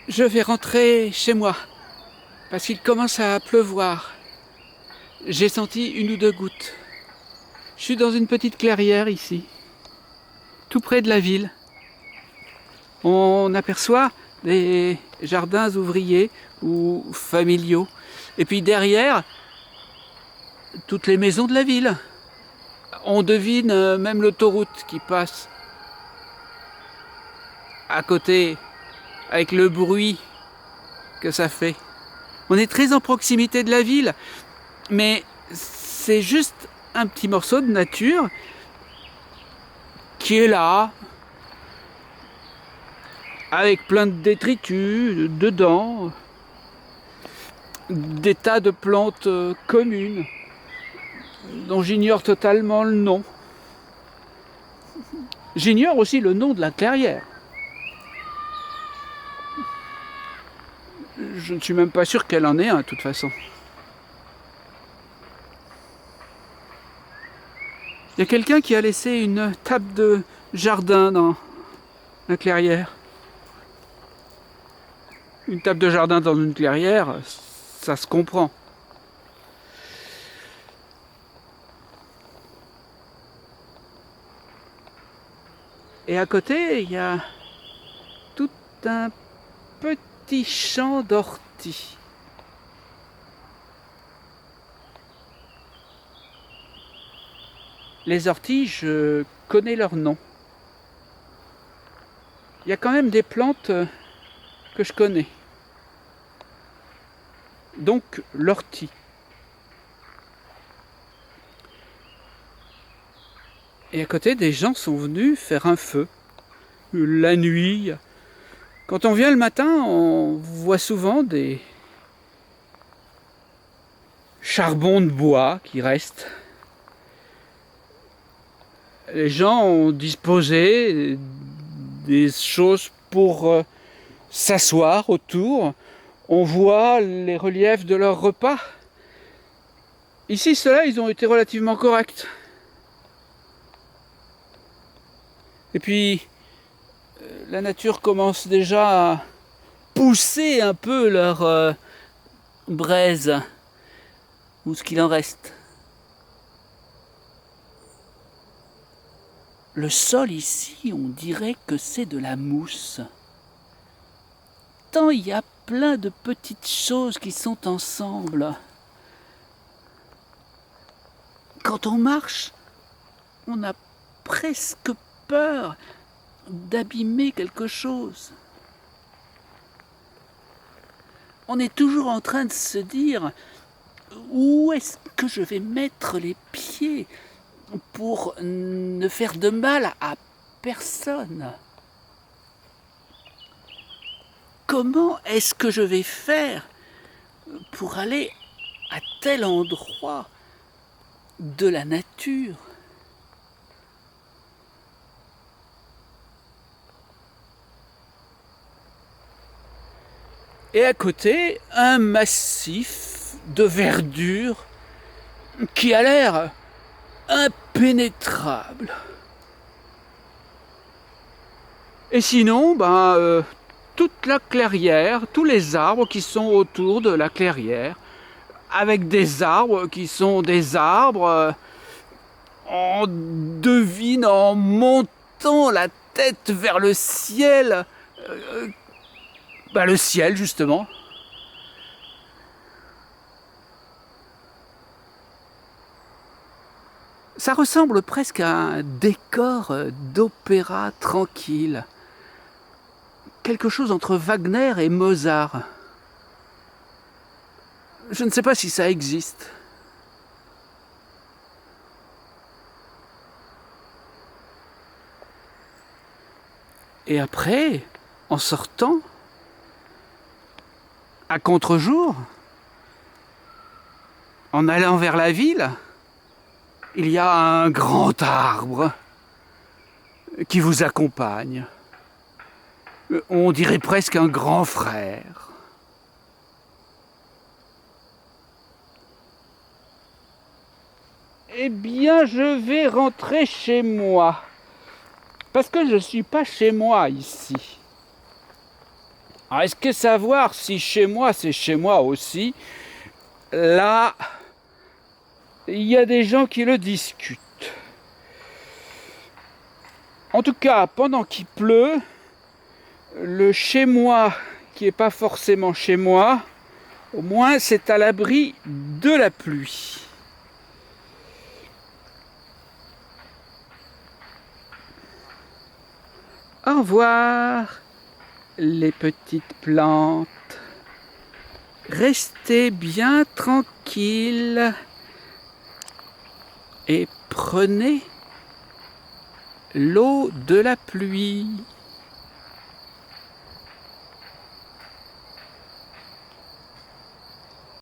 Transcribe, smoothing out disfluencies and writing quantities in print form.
Je vais rentrer chez moi, parce qu'il commence à pleuvoir. J'ai senti une ou deux gouttes. Je suis dans une petite clairière ici, tout près de la ville. On aperçoit des jardins ouvriers ou familiaux. Et puis derrière, toutes les maisons de la ville. On devine même l'autoroute qui passe à côté, avec le bruit que ça fait. On est très en proximité de la ville, mais c'est juste un petit morceau de nature qui est là, avec plein de détritus dedans, des tas de plantes communes, dont j'ignore totalement le nom. J'ignore aussi le nom de la clairière. Je ne suis même pas sûr qu'elle en ait un, de toute façon. Il y a quelqu'un qui a laissé une table de jardin dans la clairière. Une table de jardin dans une clairière, ça se comprend. Et à côté, il y a tout un petit champ d'orties. Les orties, je connais leur nom. Il y a quand même des plantes que je connais. Donc l'ortie. Et à côté, des gens sont venus faire un feu. La nuit. Quand on vient le matin, on voit souvent des charbons de bois qui restent. Les gens ont disposé des choses pour s'asseoir autour. On voit les reliefs de leurs repas. Ici, ceux-là, ils ont été relativement corrects. Et puis, la nature commence déjà à pousser un peu leur braise, ou ce qu'il en reste. Le sol ici, on dirait que c'est de la mousse. Tant il y a plein de petites choses qui sont ensemble. Quand on marche, on a presque peur d'abîmer quelque chose. On est toujours en train de se dire où est-ce que je vais mettre les pieds pour ne faire de mal à personne. Comment est-ce que je vais faire pour aller à tel endroit de la nature? Et à côté, un massif de verdure qui a l'air impénétrable. Et sinon, toute la clairière, tous les arbres qui sont autour de la clairière, avec des arbres qui sont des arbres, on devine en montant la tête vers le ciel, le ciel justement. Ça ressemble presque à un décor d'opéra tranquille. Quelque chose entre Wagner et Mozart. Je ne sais pas si ça existe. Et après, en sortant, à contre-jour, en allant vers la ville, il y a un grand arbre qui vous accompagne. On dirait presque un grand frère. Eh bien, je vais rentrer chez moi. Parce que je ne suis pas chez moi ici. Alors, est-ce que savoir si chez moi, c'est chez moi aussi? Là, il y a des gens qui le discutent. En tout cas, pendant qu'il pleut, le chez moi qui n'est pas forcément chez moi, au moins c'est à l'abri de la pluie. Au revoir les petites plantes. Restez bien tranquilles et prenez l'eau de la pluie.